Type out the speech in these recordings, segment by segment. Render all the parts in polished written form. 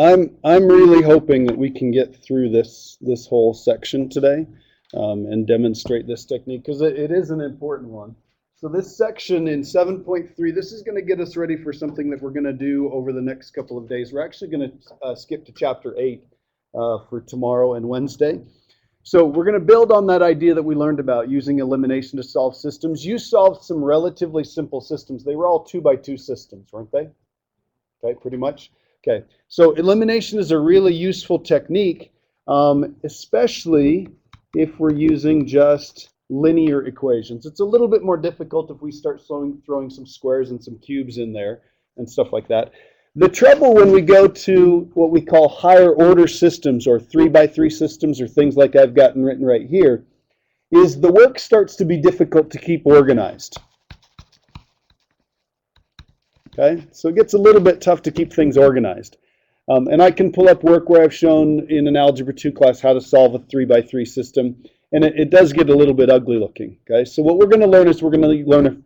I'm really hoping that we can get through this whole section today and demonstrate this technique because it is an important one. So this section in 7.3, this is going to get us ready for something that we're going to do over the next couple of days. We're actually going to skip to chapter 8 for tomorrow and Wednesday. So we're going to build on that idea that we learned about using elimination to solve systems. You solved some relatively simple systems. They were all 2x2 systems, weren't they? Okay, pretty much. Okay, so elimination is a really useful technique, especially if we're using just linear equations. It's a little bit more difficult if we start throwing some squares and some cubes in there and stuff like that. The trouble when we go to what we call higher order systems or 3x3 systems or things like I've gotten written right here is the work starts to be difficult to keep organized. Okay, so it gets a little bit tough to keep things organized. And I can pull up work where I've shown in an Algebra 2 class how to solve a 3x3 system, and it does get a little bit ugly looking. Okay, so what we're going to learn is we're going to learn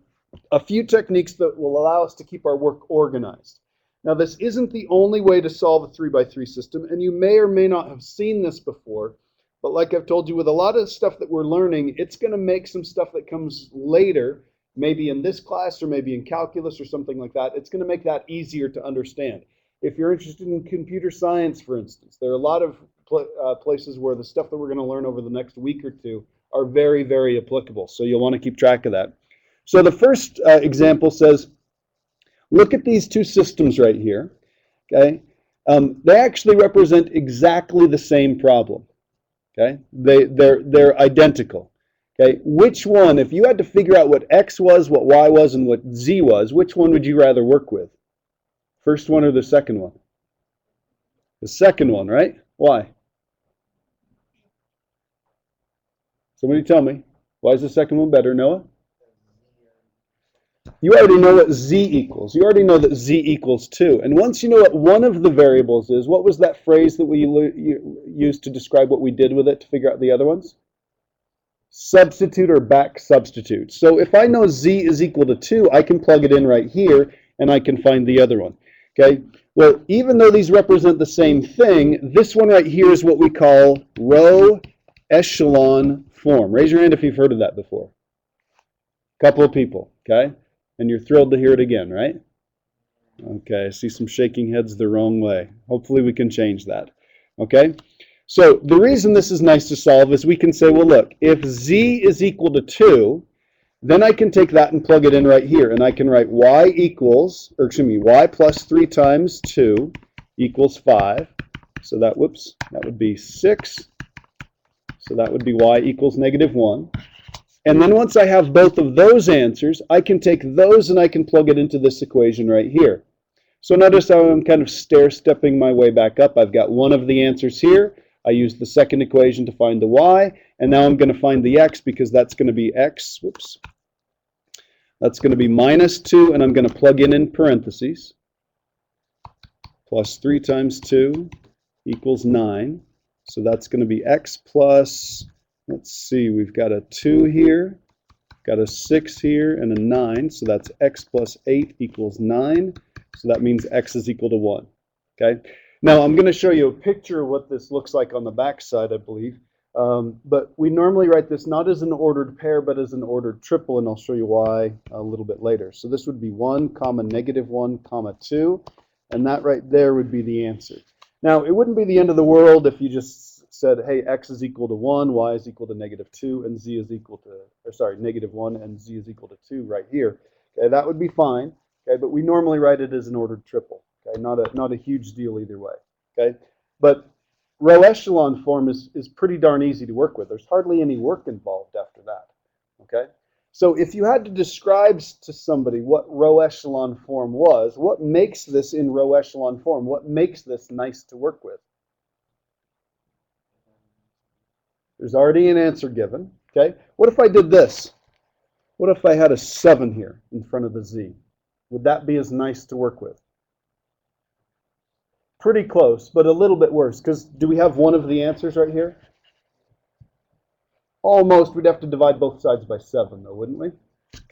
a few techniques that will allow us to keep our work organized. Now, this isn't the only way to solve a 3x3 system, and you may or may not have seen this before, but like I've told you, with a lot of stuff that we're learning, it's going to make some stuff that comes later, maybe in this class or maybe in calculus or something like that, it's going to make that easier to understand. If you're interested in computer science, for instance, there are a lot of places where the stuff that we're going to learn over the next week or two are very, very applicable, so you'll want to keep track of that. So the first example says, look at these two systems right here, okay? They actually represent exactly the same problem, okay? They're identical, okay? Which one, if you had to figure out what X was, what Y was, and what Z was, which one would you rather work with? First one or the second one? The second one, right? Why? Somebody tell me. Why is the second one better, Noah? You already know what Z equals. You already know that Z equals 2. And once you know what one of the variables is, what was that phrase that we used to describe what we did with it to figure out the other ones? Substitute or back substitute. So if I know Z is equal to 2, I can plug it in right here and I can find the other one. Okay? Well, even though these represent the same thing, this one right here is what we call row echelon form. Raise your hand if you've heard of that before. A couple of people, okay? And you're thrilled to hear it again, right? Okay, I see some shaking heads the wrong way. Hopefully we can change that, okay? So the reason this is nice to solve is we can say, well, look, if Z is equal to 2, then I can take that and plug it in right here. And I can write Y plus 3 times 2 equals 5. So that, that would be 6. So that would be Y equals -1. And then once I have both of those answers, I can take those and I can plug it into this equation right here. So notice how I'm kind of stair-stepping my way back up. I've got one of the answers here. I used the second equation to find the y, and now I'm going to find the x because that's going to be x, that's going to be -2, and I'm going to plug in parentheses, plus 3 times 2 equals 9. So that's going to be x plus, let's see, we've got a 2 here, got a 6 here, and a 9. So that's x plus 8 equals 9. So that means x is equal to 1. Okay. Now I'm going to show you a picture of what this looks like on the back side, I believe. But we normally write this not as an ordered pair, but as an ordered triple, and I'll show you why a little bit later. So this would be 1, -1, 2, and that right there would be the answer. Now, it wouldn't be the end of the world if you just said, hey, x is equal to 1, y is equal to -2, and z is equal to, -1 and z is equal to 2 right here. Okay, that would be fine. Okay, but we normally write it as an ordered triple. Okay, not a huge deal either way. Okay, but row echelon form is pretty darn easy to work with. There's hardly any work involved after that. Okay, so if you had to describe to somebody what row echelon form was, what makes this in row echelon form? What makes this nice to work with? There's already an answer given. Okay, what if I did this? What if I had a 7 here in front of the z? Would that be as nice to work with? Pretty close, but a little bit worse, because do we have one of the answers right here? Almost. We'd have to divide both sides by 7, though, wouldn't we?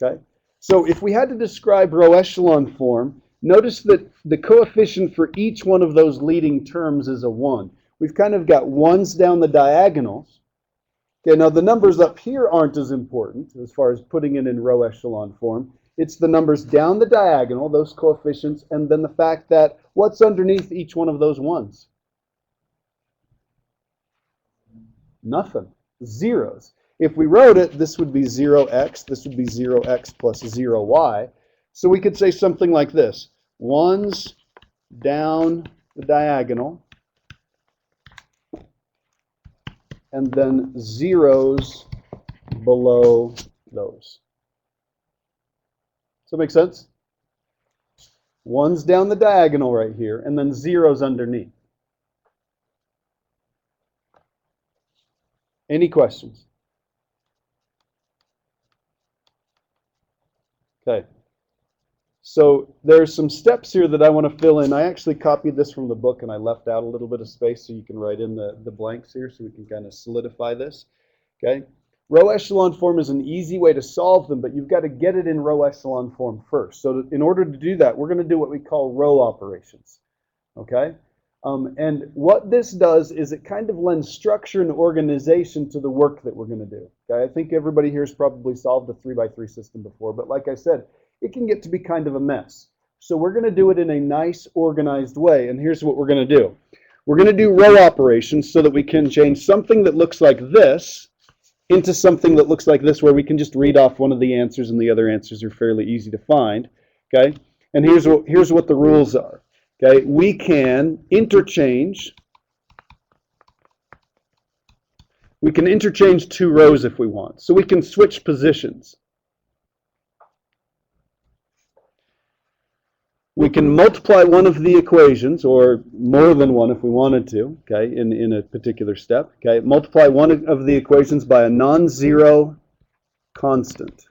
Okay. So if we had to describe row echelon form, Notice that the coefficient for each one of those leading terms is a 1. We've kind of got 1s down the diagonals. Okay, now the numbers up here aren't as important as far as putting it in row echelon form. It's the numbers down the diagonal, those coefficients, and then the fact that what's underneath each one of those 1s? Nothing. Zeros. If we wrote it, this would be 0x, this would be 0x plus 0y. So we could say something like this. 1s down the diagonal, and then zeros below those. Does that make sense? 1s down the diagonal right here, and then zeros underneath. Any questions? Okay. So there's some steps here that I want to fill in. I actually copied this from the book and I left out a little bit of space so you can write in the blanks here so we can kind of solidify this. Okay. Row echelon form is an easy way to solve them, but you've got to get it in row echelon form first. So in order to do that, we're going to do what we call row operations. Okay. And what this does is it kind of lends structure and organization to the work that we're going to do. Okay. I think everybody here has probably solved a 3x3 system before, but like I said, it can get to be kind of a mess. So we're going to do it in a nice, organized way. And here's what we're going to do. We're going to do row operations so that we can change something that looks like this into something that looks like this, where we can just read off one of the answers and the other answers are fairly easy to find. Okay? And here's what the rules are. Okay? We can interchange. We can interchange two rows if we want. So we can switch positions. We can multiply one of the equations, or more than one if we wanted to, okay, in a particular step. Okay, multiply one of the equations by a non-zero constant.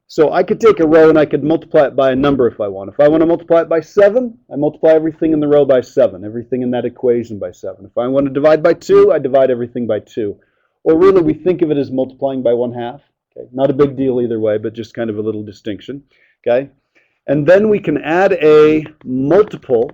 So I could take a row and I could multiply it by a number if I want. If I want to multiply it by 7, I multiply everything in the row by 7, everything in that equation by 7. If I want to divide by 2, I divide everything by 2. Or really, we think of it as multiplying by 1/2. Okay, not a big deal either way, but just kind of a little distinction. Okay. And then we can add a multiple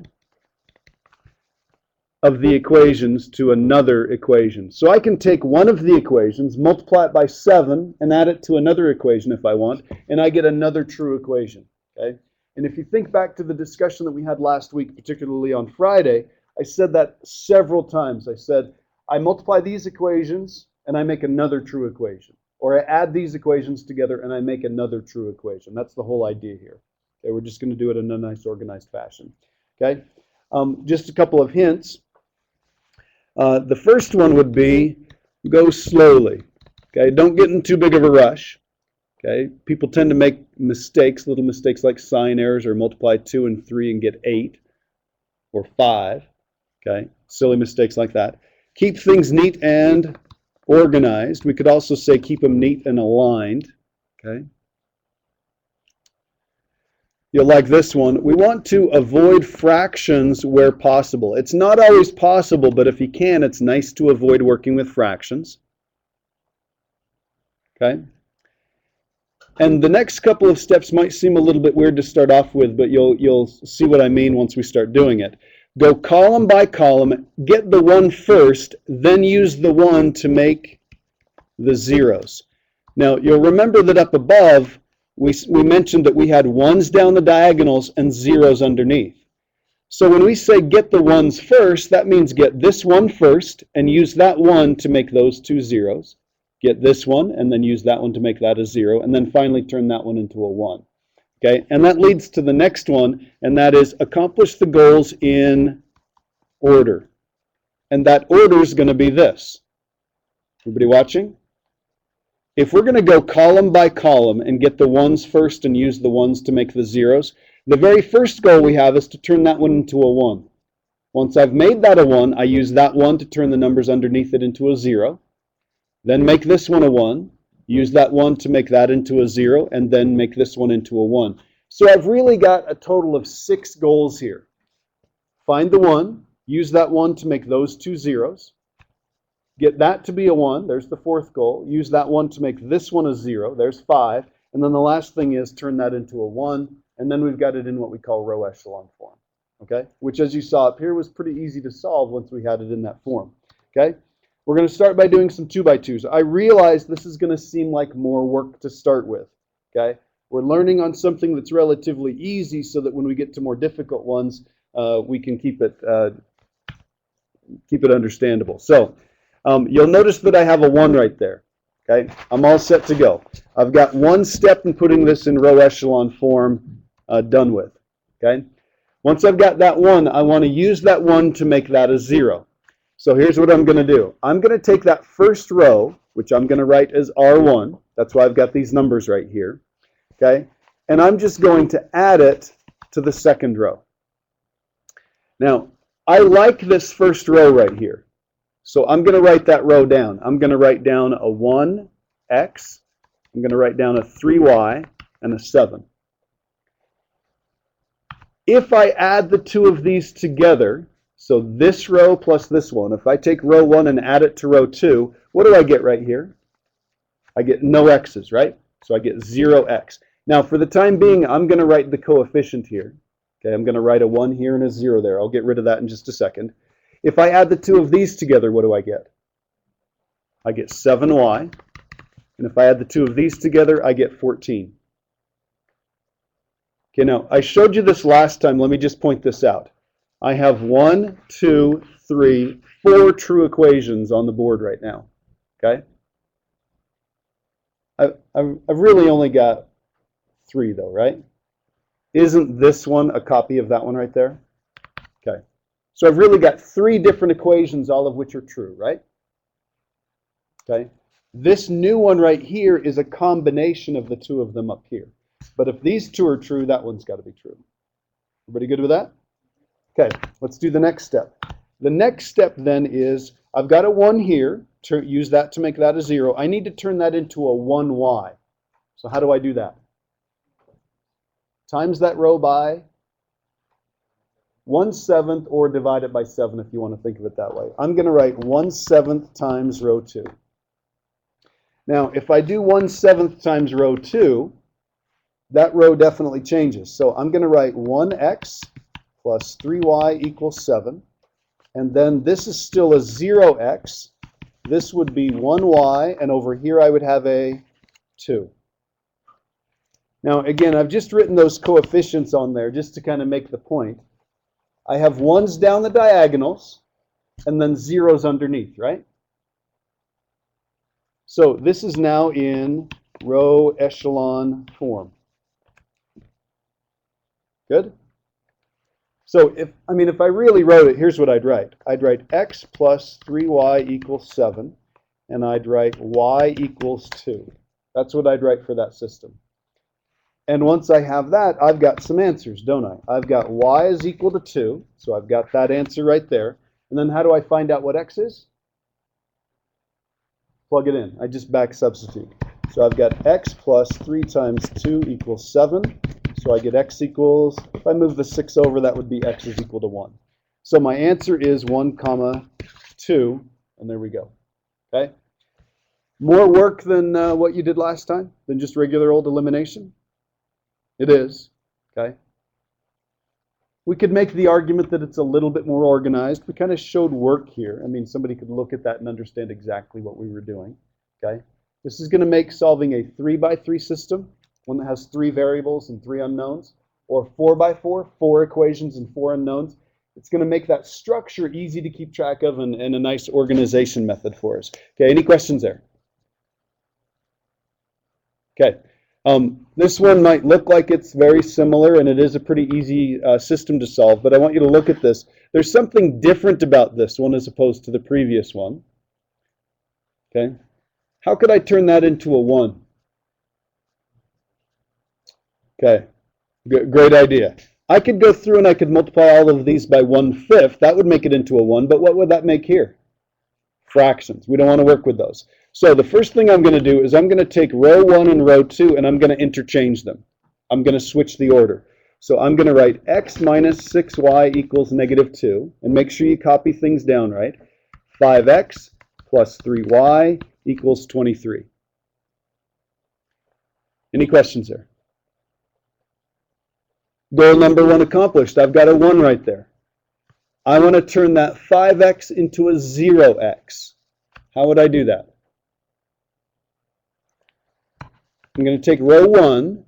of the equations to another equation. So I can take one of the equations, multiply it by 7, and add it to another equation if I want, and I get another true equation. Okay? And if you think back to the discussion that we had last week, particularly on Friday, I said that several times. I said, I multiply these equations, and I make another true equation. Or I add these equations together, and I make another true equation. That's the whole idea here. Okay, we're just going to do it in a nice organized fashion. Okay, just a couple of hints. The first one would be go slowly. Okay, don't get in too big of a rush. Okay, people tend to make mistakes, little mistakes like sign errors or multiply 2 and 3 and get 8 or 5. Okay, silly mistakes like that. Keep things neat and organized. We could also say keep them neat and aligned. Okay. You'll like this one. We want to avoid fractions where possible. It's not always possible, but if you can, it's nice to avoid working with fractions. Okay? And the next couple of steps might seem a little bit weird to start off with, but you'll see what I mean once we start doing it. Go column by column, get the 1 first, then use the 1 to make the zeros. Now, you'll remember that up above, we mentioned that we had 1s down the diagonals and zeros underneath. So when we say get the 1s first, that means get this 1 first and use that 1 to make those 2 zeros. Get this one and then use that one to make that a 0, and then finally turn that one into a 1. Okay, and that leads to the next one, and that is accomplish the goals in order. And that order is going to be this. Everybody watching? If we're going to go column by column and get the 1s first and use the 1s to make the zeros, the very first goal we have is to turn that one into a 1. Once I've made that a 1, I use that 1 to turn the numbers underneath it into a 0. Then make this one a 1, use that 1 to make that into a 0, and then make this one into a 1. So I've really got a total of 6 goals here. Find the 1, use that 1 to make those 2 zeros. Get that to be a 1, there's the 4th goal. Use that 1 to make this one a 0, there's 5. And then the last thing is turn that into a 1 and then we've got it in what we call row echelon form, okay? Which, as you saw up here, was pretty easy to solve once we had it in that form, okay? We're going to start by doing some 2x2s. I realize this is going to seem like more work to start with, okay? We're learning on something that's relatively easy so that when we get to more difficult ones, we can keep it understandable. So you'll notice that I have a 1 right there. Okay, I'm all set to go. I've got one step in putting this in row echelon form done with. Okay, once I've got that 1, I want to use that 1 to make that a 0. So here's what I'm going to do. I'm going to take that first row, which I'm going to write as R1. That's why I've got these numbers right here. Okay, and I'm just going to add it to the second row. Now, I like this first row right here. So I'm going to write that row down. I'm going to write down a 1x, I'm going to write down a 3y, and a 7. If I add the two of these together, so this row plus this one, if I take row 1 and add it to row 2, what do I get right here? I get no x's, right? So I get 0x. Now, for the time being, I'm going to write the coefficient here. Okay, I'm going to write a 1 here and a 0 there. I'll get rid of that in just a second. If I add the two of these together, what do I get? I get 7y. And if I add the two of these together, I get 14. Okay, now, I showed you this last time. Let me just point this out. I have 1, 2, 3, 4 true equations on the board right now. Okay? I've really only got 3, though, right? Isn't this one a copy of that one right there? Okay. So I've really got 3 different equations, all of which are true, right? Okay. This new one right here is a combination of the two of them up here. But if these two are true, that one's got to be true. Everybody good with that? Okay, let's do the next step. The next step then is I've got a 1 here, to use that to make that a 0. I need to turn that into a 1y. So how do I do that? Times that row by 1/7 or divide it by 7 if you want to think of it that way. I'm going to write 1/7 times row 2. Now, if I do 1/7 times row 2, that row definitely changes. So I'm going to write 1x plus 3y equals 7. And then this is still a 0x. This would be 1y, and over here I would have a 2. Now, again, I've just written those coefficients on there just to kind of make the point. I have 1s down the diagonals and then 0s underneath, right? So this is now in row echelon form. Good? So if I really wrote it, here's what I'd write. I'd write x plus 3y equals 7, and I'd write y equals 2. That's what I'd write for that system. And once I have that, I've got some answers, don't I? I've got y is equal to 2, so I've got that answer right there. And then how do I find out what x is? Plug it in. I just back substitute. So I've got x plus 3 times 2 equals 7. So I get x equals, if I move the 6 over, that would be x is equal to 1. So my answer is 1, 2, and there we go. Okay? More work than what you did last time, than just regular old elimination? It is, okay? We could make the argument that it's a little bit more organized. We kind of showed work here. I mean, somebody could look at that and understand exactly what we were doing, okay? This is going to make solving a 3x3 system, one that has 3 variables and 3 unknowns, or 4x4, 4 equations and 4 unknowns. It's going to make that structure easy to keep track of and a nice organization method for us. Okay, any questions there? Okay. This one might look like it's very similar, and it is a pretty easy system to solve, but I want you to look at this. There's something different about this one as opposed to the previous one. Okay, how could I turn that into a 1? Okay, great idea. I could go through and I could multiply all of these by 1/5. That would make it into a 1, but what would that make here? Fractions. We don't want to work with those. So the first thing I'm going to do is I'm going to take row 1 and row 2 and I'm going to interchange them. I'm going to switch the order. So I'm going to write x minus 6y equals -2. And make sure you copy things down right. 5x plus 3y equals 23. Any questions there? Goal number 1 accomplished. I've got a 1 right there. I want to turn that 5x into a 0x. How would I do that? I'm going to take row 1,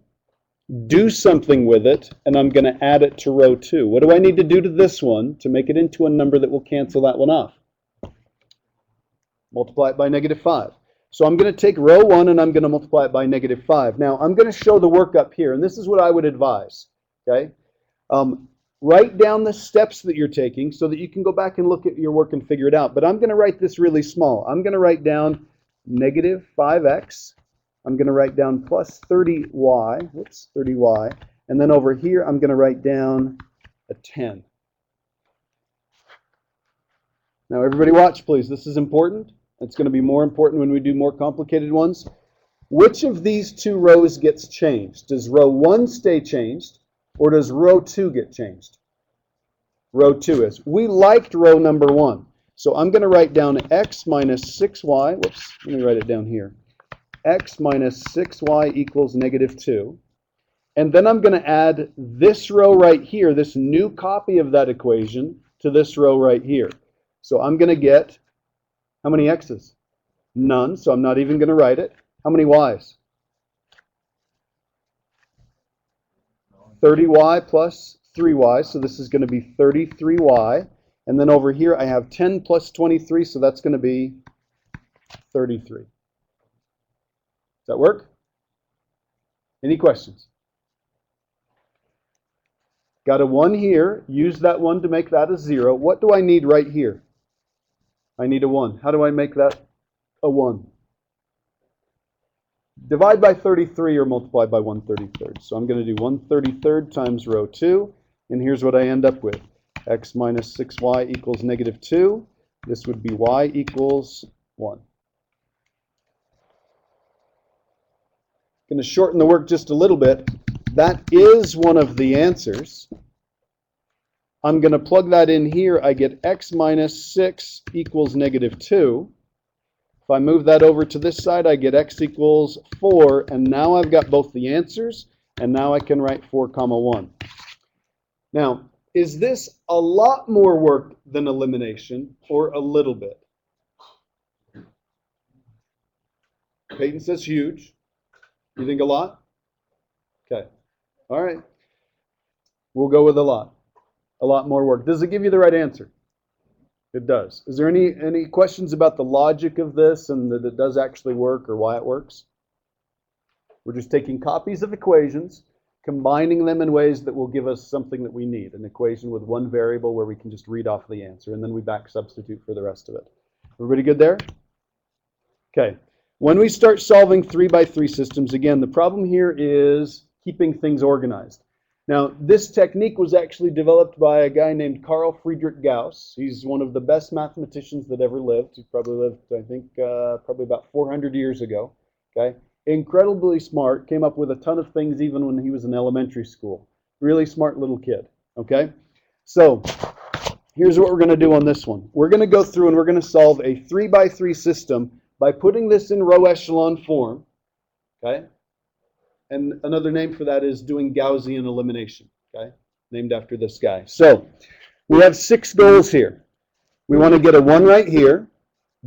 do something with it, and I'm going to add it to row 2. What do I need to do to this one to make it into a number that will cancel that one off? Multiply it by -5. So I'm going to take row 1 and I'm going to multiply it by -5. Now I'm going to show the work up here, and this is what I would advise. Okay, write down the steps that you're taking so that you can go back and look at your work and figure it out. But I'm going to write this really small. I'm going to write down -5x. I'm going to write down plus 30y. Whoops, 30y. And then over here I'm going to write down a 10. Now everybody watch, please. This is important. It's going to be more important when we do more complicated ones. Which of these two rows gets changed? Does row 1 stay changed, or does row 2 get changed? Row 2 is. We liked row number 1. So I'm going to write down x minus 6y. Whoops, let me write it down here. X minus 6y equals -2. And then I'm going to add this row right here, this new copy of that equation, to this row right here. So I'm going to get, how many x's? None, so I'm not even going to write it. How many y's? 30y plus 3y, so this is going to be 33y. And then over here I have 10 plus 23, so that's going to be 33. Does that work? Any questions? Got a 1 here. Use that 1 to make that a 0. What do I need right here? I need a 1. How do I make that a 1? Divide by 33 or multiply by 1/33. So I'm going to do 1/33 times row 2. And here's what I end up with. X minus 6y equals -2. This would be y equals 1. Going to shorten the work just a little bit. That is one of the answers. I'm going to plug that in here. I get x minus 6 equals -2. If I move that over to this side, I get x equals 4. And now I've got both the answers, and now I can write 4, 1. Now, is this a lot more work than elimination, or a little bit? Peyton says huge. You think a lot? Okay. All right. We'll go with a lot. A lot more work. Does it give you the right answer? It does. Is there any questions about the logic of this and that it does actually work or why it works? We're just taking copies of equations, combining them in ways that will give us something that we need, an equation with one variable where we can just read off the answer, and then we back substitute for the rest of it. Everybody good there? Okay. When we start solving 3x3 systems, again, the problem here is keeping things organized. Now, this technique was actually developed by a guy named Carl Friedrich Gauss. He's one of the best mathematicians that ever lived. He probably lived, I think, probably about 400 years ago. Okay, incredibly smart, came up with a ton of things even when he was in elementary school. Really smart little kid. Okay, so here's what we're going to do on this one. We're going to go through and we're going to solve a 3x3 system by putting this in row echelon form. Okay. And another name for that is doing Gaussian elimination, okay? Named after this guy. So we have 6 goals here. We want to get a 1 right here,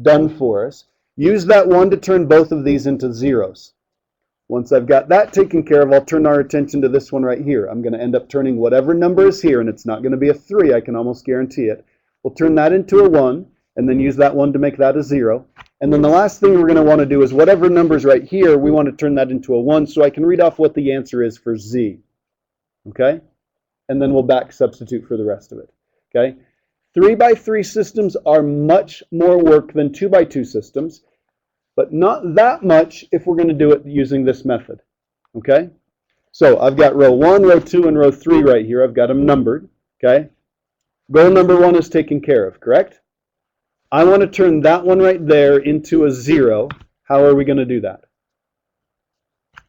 done for us. Use that 1 to turn both of these into zeros. Once I've got that taken care of, I'll turn our attention to this one right here. I'm going to end up turning whatever number is here, and it's not going to be a 3, I can almost guarantee it. We'll turn that into a 1, and then use that 1 to make that a 0. And then the last thing we're going to want to do is whatever number's right here, we want to turn that into a 1 so I can read off what the answer is for z. Okay? And then we'll back substitute for the rest of it. Okay? 3x3 systems are much more work than 2x2 systems, but not that much if we're going to do it using this method. Okay? So I've got row 1, row 2, and row 3 right here. I've got them numbered. Okay? Goal number 1 is taken care of, correct? I want to turn that one right there into a 0. How are we going to do that?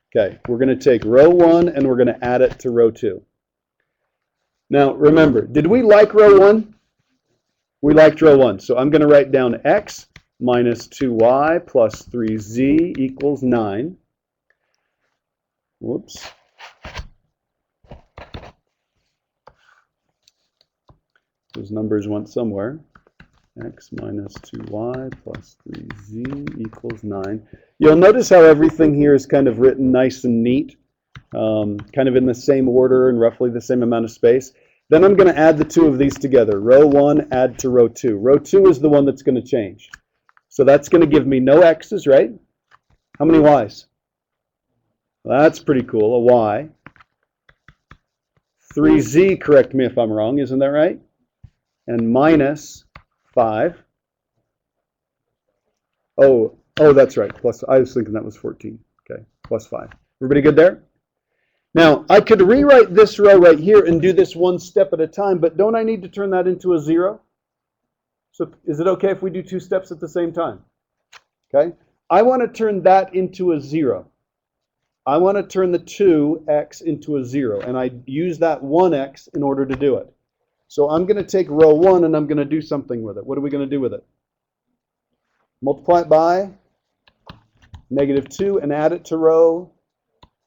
Okay, we're going to take row 1 and we're going to add it to row 2. Now, remember, did we like row 1? We liked row 1. So I'm going to write down x minus 2y plus 3z equals 9. Whoops. Those numbers went somewhere. X minus 2y plus 3z equals 9. You'll notice how everything here is kind of written nice and neat, kind of in the same order and roughly the same amount of space. Then I'm going to add the two of these together. Row 1 add to row 2. Row 2 is the one that's going to change. So that's going to give me no x's, right? How many y's? Well, that's pretty cool, a y. 3z, correct me if I'm wrong, isn't that right? And minus 5. Oh, that's right. Plus, I was thinking that was 14. Okay, plus 5. Everybody good there? Now, I could rewrite this row right here and do this one step at a time, but don't I need to turn that into a 0? So is it okay if we do 2 steps at the same time? Okay. I want to turn that into a 0. I want to turn the 2x into a 0, and I use that 1x in order to do it. So I'm going to take row 1 and I'm going to do something with it. What are we going to do with it? Multiply it by -2 and add it to row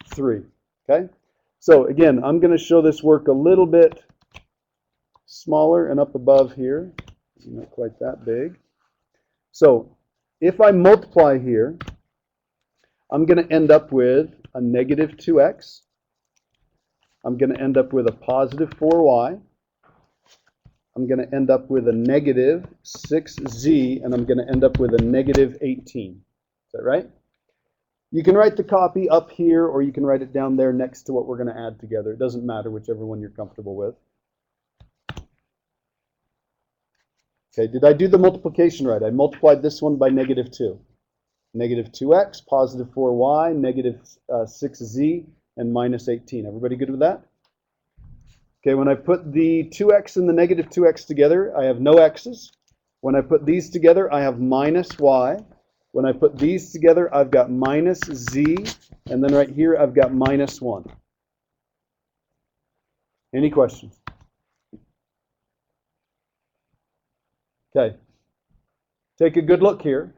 3. Okay? So again, I'm going to show this work a little bit smaller and up above here. Not quite that big. So if I multiply here, I'm going to end up with a -2x. I'm going to end up with a positive 4y. I'm going to end up with a -6z, and I'm going to end up with a -18. Is that right? You can write the copy up here, or you can write it down there next to what we're going to add together. It doesn't matter, whichever one you're comfortable with. Okay, did I do the multiplication right? I multiplied this one by -2. -2x, positive 4y, -6z, and -18. Everybody good with that? Okay, when I put the 2x and the -2x together, I have no x's. When I put these together, I have minus y. When I put these together, I've got minus z, and then right here, I've got -1. Any questions? Okay, take a good look here.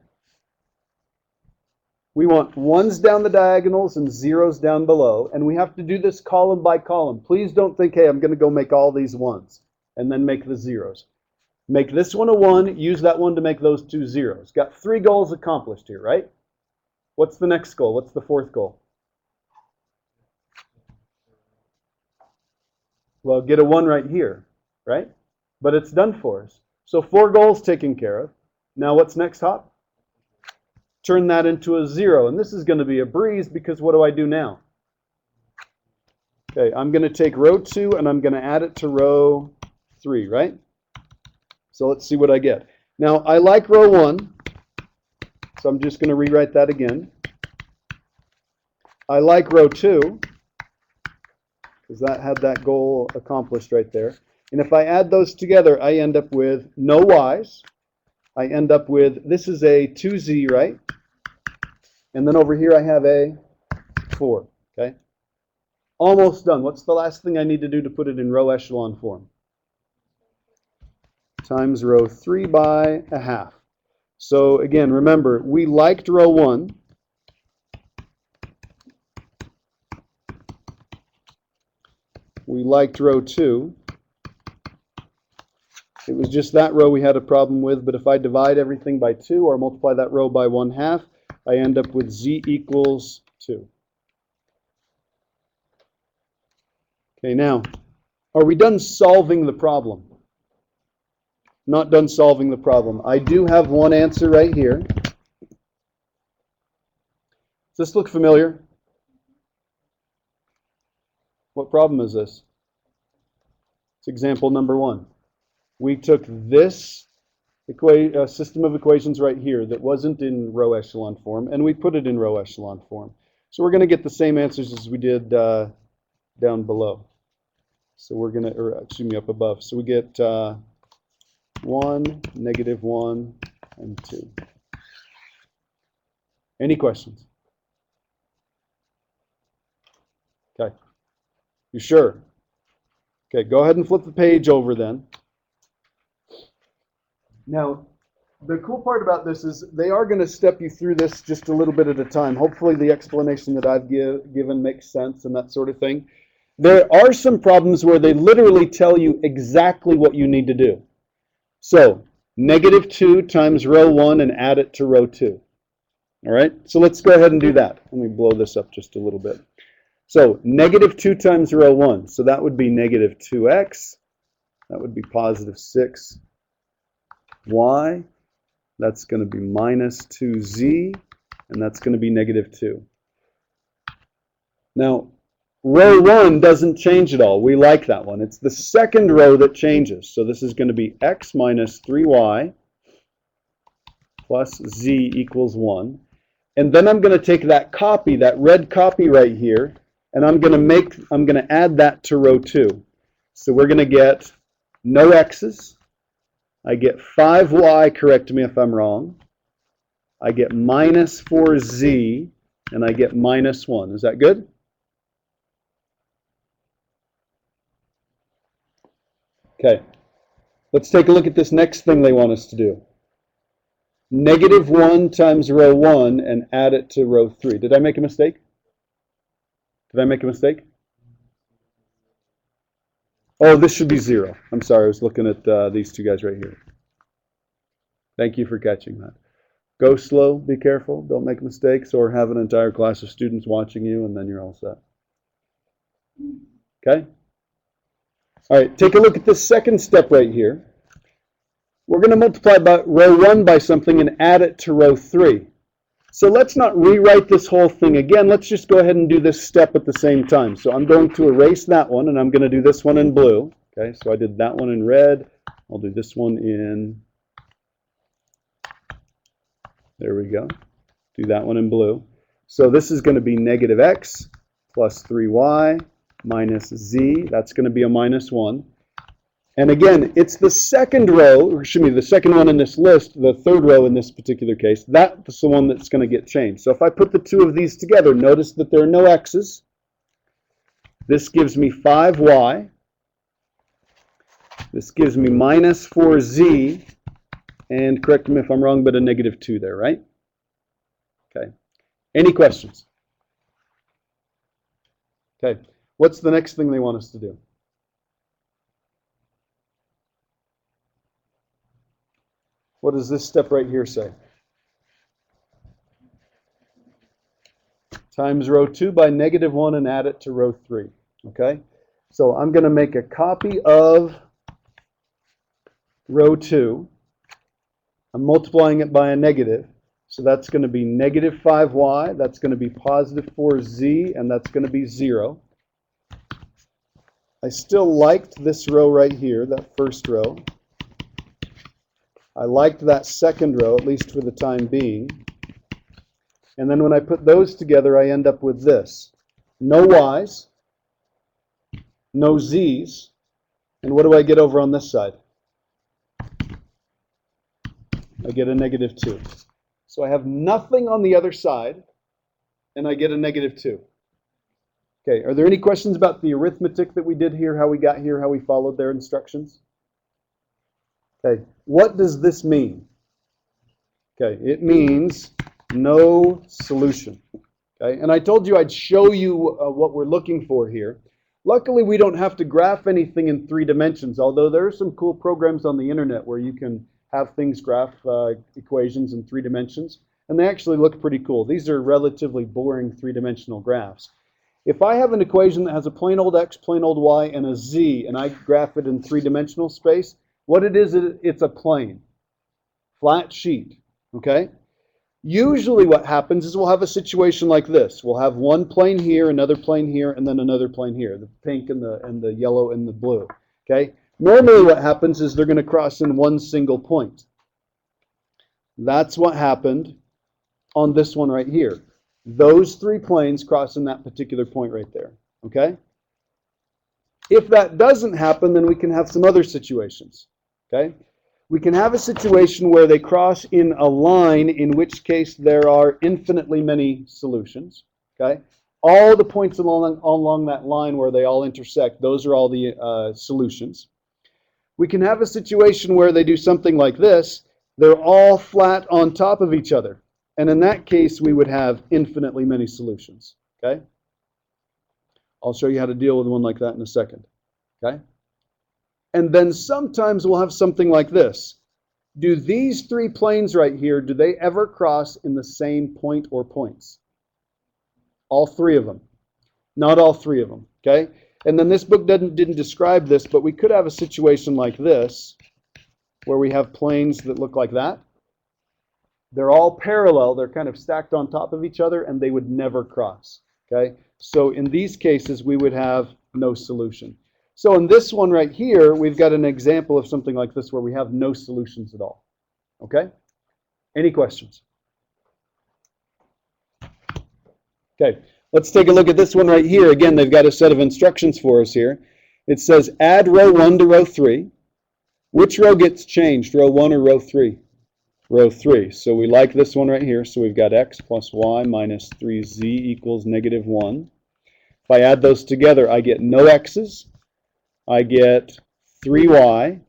We want 1s down the diagonals and 0s down below, and we have to do this column by column. Please don't think, hey, I'm going to go make all these 1s and then make the 0s. Make this one a 1, use that one to make those 2 zeros. Got 3 goals accomplished here, right? What's the next goal? What's the 4th goal? Well, get a 1 right here, right? But it's done for us. So 4 goals taken care of. Now what's next, Hop? Turn that into a 0. And this is going to be a breeze because what do I do now? Okay, I'm going to take row 2 and I'm going to add it to row 3, right? So let's see what I get. Now, I like row 1, so I'm just going to rewrite that again. I like row 2, because that had that goal accomplished right there. And if I add those together, I end up with no y's. I end up with, this is a 2z, right? And then over here I have a 4, okay? Almost done. What's the last thing I need to do to put it in row echelon form? Times row 3 by a half. So again, remember, we liked row 1. We liked row 2. It was just that row we had a problem with, but if I divide everything by 2 or multiply that row by 1/2, I end up with z equals 2. Okay, now, are we done solving the problem? Not done solving the problem. I do have one answer right here. Does this look familiar? What problem is this? It's example number 1. We took this system of equations right here that wasn't in row echelon form, and we put it in row echelon form. So we're going to get the same answers as we did down below. So we're going to, or excuse me, up above. So we get 1, -1, and 2. Any questions? Okay. You sure? Okay, go ahead and flip the page over then. Now, the cool part about this is they are going to step you through this just a little bit at a time. Hopefully the explanation that I've given makes sense and that sort of thing. There are some problems where they literally tell you exactly what you need to do. So, -2 times row 1 and add it to row 2. All right, so let's go ahead and do that. Let me blow this up just a little bit. So, -2 times row 1, so that would be -2x. That would be positive 6y. That's going to be -2z, and that's going to be -2. Now, row 1 doesn't change at all. We like that one. It's the second row that changes. So this is going to be x minus 3y plus z equals 1. And then I'm going to take that copy, that red copy right here, and I'm going to add that to row 2. So we're going to get no x's. I get 5y, correct me if I'm wrong. I get minus 4z, and I get -1. Is that good? Okay, let's take a look at this next thing they want us to do. -1 times row 1 and add it to row 3. Did I make a mistake? Did I make a mistake? Oh, this should be 0. I'm sorry, I was looking at these two guys right here. Thank you for catching that. Go slow, be careful, don't make mistakes, or have an entire class of students watching you, and then you're all set. Okay? All right, take a look at this second step right here. We're going to multiply by row 1 by something and add it to row 3. So let's not rewrite this whole thing again. Let's just go ahead and do this step at the same time. So I'm going to erase that one, and I'm going to do this one in blue. Okay, so I did that one in red. I'll do this one in, there we go. Do that one in blue. So this is going to be -x plus 3y minus z. That's going to be a -1. And again, it's the second row, or excuse me, the second one in this list, the third row in this particular case, that's the one that's going to get changed. So if I put the two of these together, notice that there are no x's. This gives me 5y. This gives me minus 4z. And correct me if I'm wrong, but a -2 there, right? Okay. Any questions? Okay. What's the next thing they want us to do? What does this step right here say? Times row 2 by -1 and add it to row 3. Okay? So I'm going to make a copy of row 2. I'm multiplying it by a negative. So that's going to be -5y. That's going to be positive 4z, and that's going to be 0. I still liked this row right here, that first row. I liked that second row, at least for the time being. And then when I put those together, I end up with this. No y's, no z's, and what do I get over on this side? I get a -2. So I have nothing on the other side, and I get a -2. Okay, are there any questions about the arithmetic that we did here, how we got here, how we followed their instructions? Okay, what does this mean? Okay, it means no solution. Okay, and I told you I'd show you what we're looking for here. Luckily, we don't have to graph anything in 3 dimensions, although there are some cool programs on the internet where you can have things graph equations in 3 dimensions, and they actually look pretty cool. These are relatively boring 3-dimensional graphs. If I have an equation that has a plain old x, plain old y, and a z, and I graph it in 3-dimensional space, what it is, it's a plane, flat sheet, okay? Usually what happens is we'll have a situation like this. We'll have one plane here, another plane here, and then another plane here, the pink and the yellow and the blue, okay? Normally what happens is they're going to cross in one single point. That's what happened on this one right here. Those 3 planes cross in that particular point right there, okay? If that doesn't happen, then we can have some other situations, okay? We can have a situation where they cross in a line, in which case there are infinitely many solutions, okay? All the points along that line where they all intersect, those are all the solutions. We can have a situation where they do something like this. They're all flat on top of each other. And in that case, we would have infinitely many solutions, okay? I'll show you how to deal with one like that in a second. Okay? And then sometimes we'll have something like this. Do these three planes right here, do they ever cross in the same point or points? All three of them. Not all three of them. Okay? And then this book didn't describe this, but we could have a situation like this, where we have planes that look like that. They're all parallel. They're kind of stacked on top of each other, and they would never cross. Okay? So in these cases, we would have no solution. So in this one right here, we've got an example of something like this where we have no solutions at all. Okay? Any questions? Okay. Let's take a look at this one right here. Again, they've got a set of instructions for us here. It says add row 1 to row 3. Which row gets changed, row 1 or row 3? Row 3. So we like this one right here. So we've got x plus y minus 3z equals negative 1. If I add those together, I get no x's. I get 3y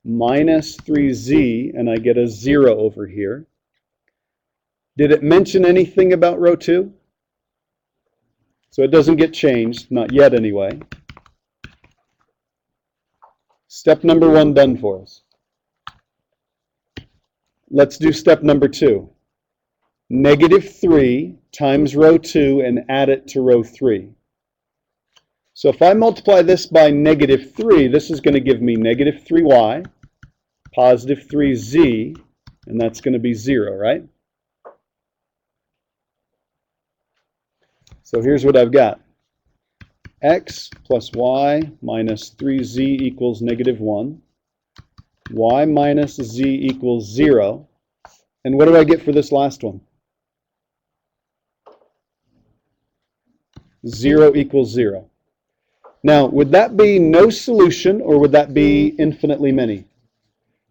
minus 3z, and I get a 0 over here. Did it mention anything about row 2? So it doesn't get changed, not yet anyway. Step number 1 done for us. Let's do step number 2. Negative 3 times row 2 and add it to row 3. So if I multiply this by negative 3, this is going to give me negative 3y, positive 3z, and that's going to be 0, right? So here's what I've got. X plus y minus 3z equals negative 1. Y minus z equals 0. And what do I get for this last one? 0 equals 0. Now, would that be no solution, or would that be infinitely many?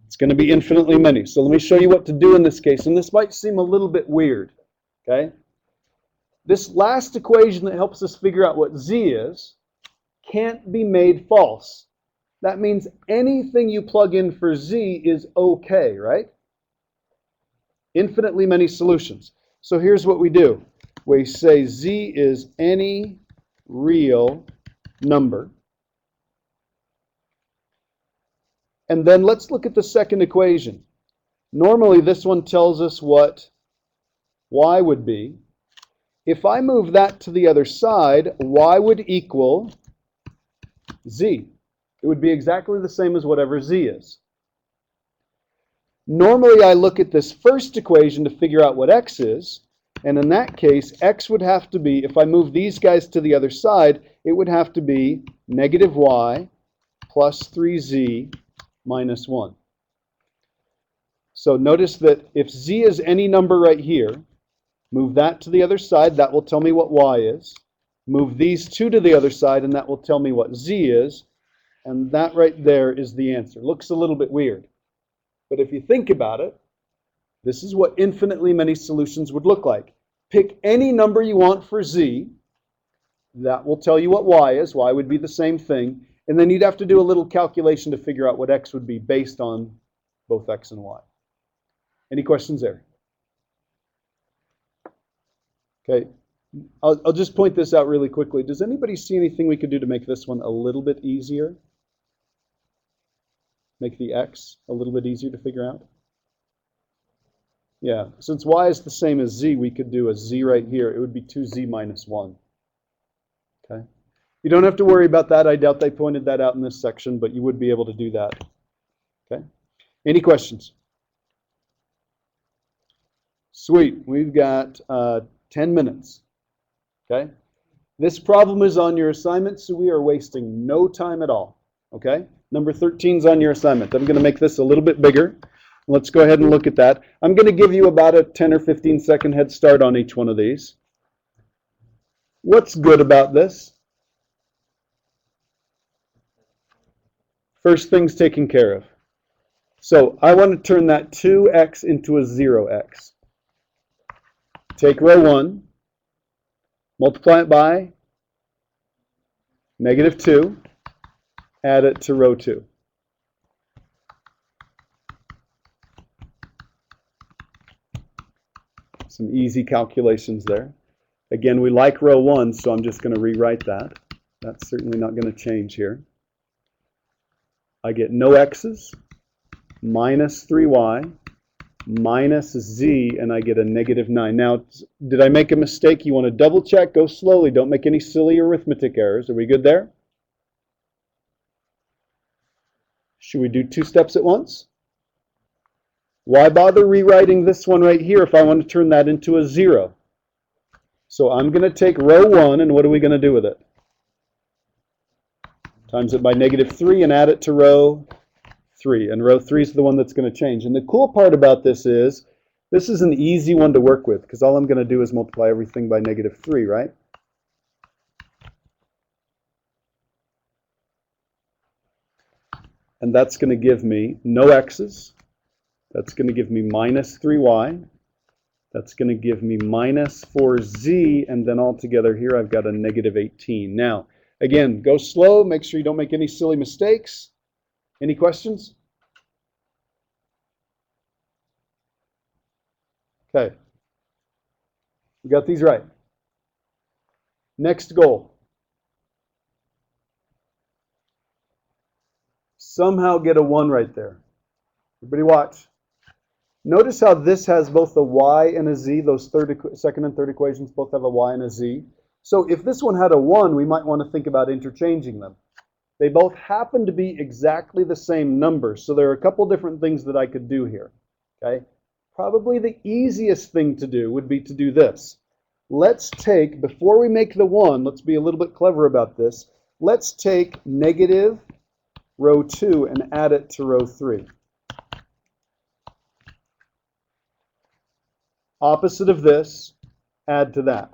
It's going to be infinitely many. So let me show you what to do in this case. And this might seem a little bit weird. Okay? This last equation that helps us figure out what z is can't be made false. That means anything you plug in for z is okay, right? Infinitely many solutions. So here's what we do. We say z is any real number. And then let's look at the second equation. Normally this one tells us what y would be. If I move that to the other side, y would equal z. It would be exactly the same as whatever z is. Normally I look at this first equation to figure out what x is, and in that case, x would have to be, if I move these guys to the other side, it would have to be negative y plus 3z minus 1. So notice that if z is any number right here, move that to the other side, that will tell me what y is. Move these two to the other side, and that will tell me what z is. And that right there is the answer. Looks a little bit weird. But if you think about it, this is what infinitely many solutions would look like. Pick any number you want for z. That will tell you what y is. Y would be the same thing. And then you'd have to do a little calculation to figure out what x would be based on both x and y. Any questions there? Okay, I'll just point this out really quickly. Does anybody see anything we could do to make this one a little bit easier? Make the x a little bit easier to figure out? Yeah, since y is the same as z, we could do a z right here. It would be 2z minus 1. Okay, you don't have to worry about that. I doubt they pointed that out in this section, but you would be able to do that. Okay, any questions? Sweet, we've got 10 minutes. Okay, this problem is on your assignment, so we are wasting no time at all. Okay, number 13 is on your assignment. I'm going to make this a little bit bigger. Let's go ahead and look at that. I'm going to give you about a 10 or 15 second head start on each one of these. What's good about this? First thing's taken care of. So I want to turn that 2x into a 0x. Take row 1, multiply it by negative 2, add it to row 2. Some easy calculations there. Again, we like row 1, so I'm just going to rewrite that. That's certainly not going to change here. I get no x's, minus 3y, minus z, and I get a negative 9. Now, did I make a mistake? You want to double check, go slowly, don't make any silly arithmetic errors. Are we good there? Should we do 2 steps at once? Why bother rewriting this one right here if I want to turn that into a 0? So I'm going to take row 1, and what are we going to do with it? Times it by negative 3 and add it to row 3. And row 3 is the one that's going to change. And the cool part about this is an easy one to work with, because all I'm going to do is multiply everything by negative 3, right? And that's going to give me no x's. That's going to give me minus 3y. That's going to give me minus 4z. And then altogether here I've got a negative 18. Now, again, go slow. Make sure you don't make any silly mistakes. Any questions? Okay. We got these right. Next goal. Somehow get a 1 right there. Everybody watch. Notice how this has both a y and a z. Those second and third equations both have a y and a z. So if this one had a 1, we might want to think about interchanging them. They both happen to be exactly the same number. So there are a couple different things that I could do here. Okay? Probably the easiest thing to do would be to do this. Let's take, before we make the 1, let's be a little bit clever about this. Let's take negative row 2 and add it to row 3. Opposite of this, add to that.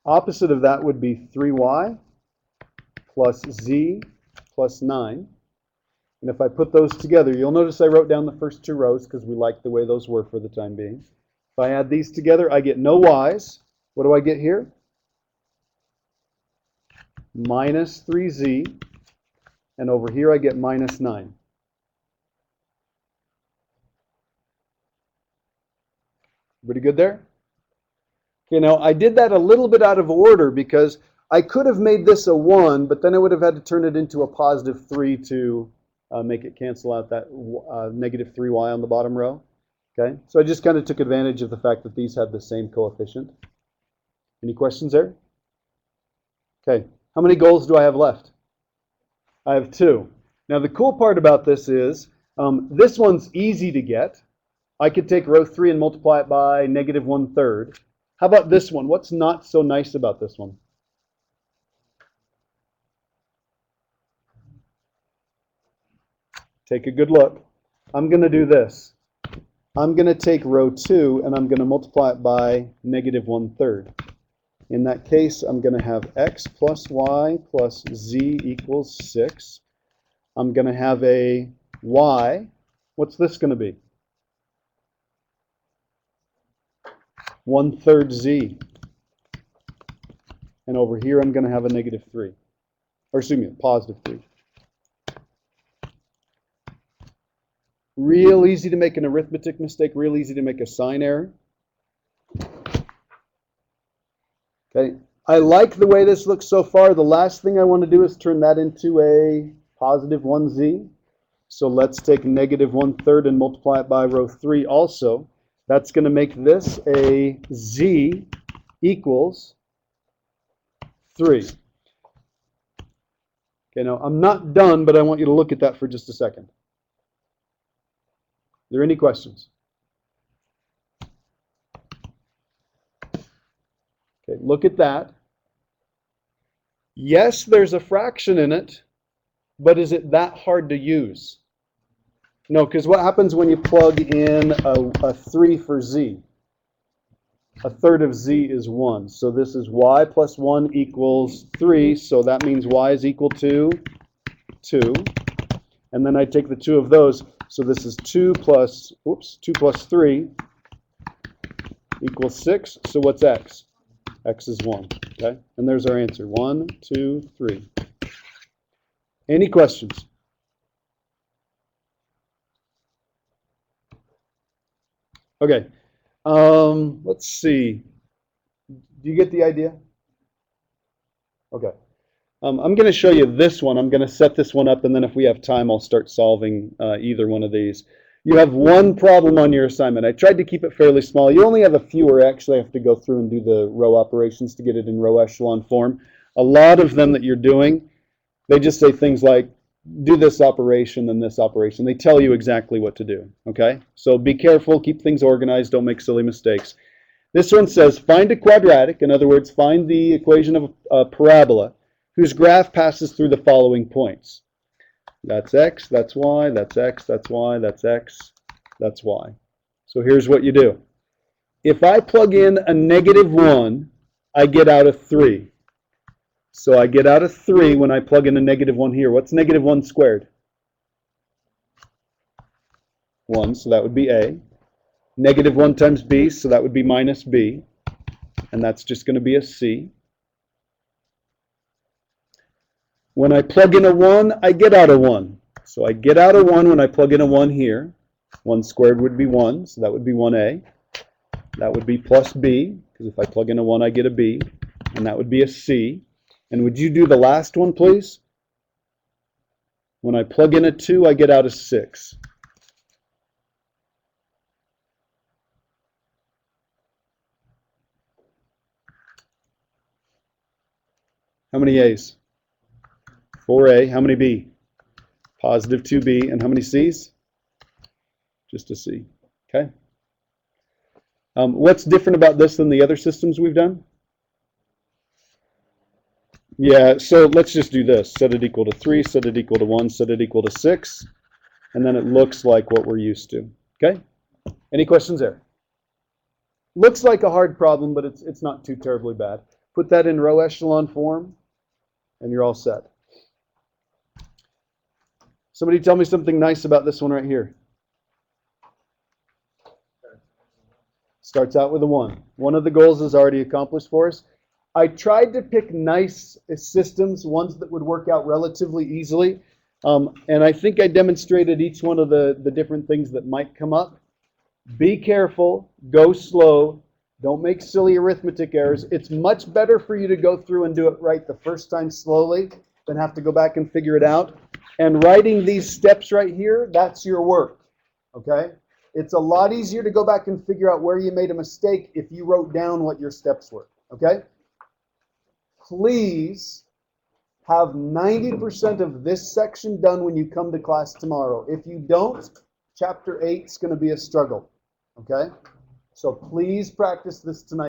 Opposite of that would be 3y plus z plus 9. And if I put those together, you'll notice I wrote down the first 2 rows because we like the way those were for the time being. If I add these together, I get no y's. What do I get here? Minus 3z. And over here I get minus 9. Pretty good there? Okay, now I did that a little bit out of order because I could have made this a 1, but then I would have had to turn it into a positive 3 to make it cancel out that negative 3y on the bottom row. Okay, so I just kind of took advantage of the fact that these had the same coefficient. Any questions there? Okay, how many goals do I have left? I have 2. Now the cool part about this is this one's easy to get. I could take row 3 and multiply it by negative 1/3. How about this one? What's not so nice about this one? Take a good look. I'm going to do this. I'm going to take row 2 and I'm going to multiply it by negative 1/3. In that case, I'm going to have x plus y plus z equals 6. I'm going to have a y. What's this going to be? 1/3 z. And over here, I'm going to have a negative 3. Or excuse me, a positive 3. Real easy to make an arithmetic mistake, real easy to make a sign error. Okay, I like the way this looks so far. The last thing I want to do is turn that into a positive 1z. So let's take negative 1/3 and multiply it by row 3 also. That's going to make this a z equals 3. Okay, now I'm not done, but I want you to look at that for just a second. Are there any questions? Okay, look at that. Yes, there's a fraction in it, but is it that hard to use? No, because what happens when you plug in a 3 for z? 1/3 of z is 1. So this is y plus 1 equals 3. So that means y is equal to 2. And then I take the 2 of those. So this is 2 plus 3 equals 6. So what's x? X is 1. Okay? And there's our answer. 1, 2, 3. Any questions? Okay. Let's see. Do you get the idea? Okay. I'm going to show you this one. I'm going to set this one up, and then if we have time, I'll start solving either one of these. You have one problem on your assignment. I tried to keep it fairly small. You only have a few where actually have to go through and do the row operations to get it in row echelon form. A lot of them that you're doing, they just say things like, do this operation and this operation. They tell you exactly what to do, okay? So be careful, keep things organized, don't make silly mistakes. This one says, find a quadratic, in other words, find the equation of a parabola whose graph passes through the following points. That's x, that's y, that's x, that's y, that's x, that's y. So here's what you do. If I plug in a -1, I get out a 3. So I get out a 3 when I plug in a -1 here. What's -1 squared? 1, so that would be a. -1 times b, so that would be minus b. And that's just going to be a c. When I plug in a 1, I get out a 1. So I get out a 1 when I plug in a 1 here. 1 squared would be 1, so that would be 1a. That would be plus b, because if I plug in a 1, I get a b. And that would be a c. And would you do the last one, please? When I plug in a 2, I get out a 6. How many a's? 4a. How many b? Positive 2b. And how many c's? Just a c. Okay. What's different about this than the other systems we've done? Yeah, so let's just do this. Set it equal to 3, set it equal to 1, set it equal to 6. And then it looks like what we're used to. Okay? Any questions there? Looks like a hard problem, but it's not too terribly bad. Put that in row echelon form, and you're all set. Somebody tell me something nice about this one right here. Starts out with a 1. One of the goals is already accomplished for us. I tried to pick nice systems, ones that would work out relatively easily. And I think I demonstrated each one of the different things that might come up. Be careful, go slow, don't make silly arithmetic errors. It's much better for you to go through and do it right the first time slowly than have to go back and figure it out. And writing these steps right here, that's your work, okay? It's a lot easier to go back and figure out where you made a mistake if you wrote down what your steps were, okay? Please have 90% of this section done when you come to class tomorrow. If you don't, Chapter 8 is going to be a struggle, okay? So please practice this tonight.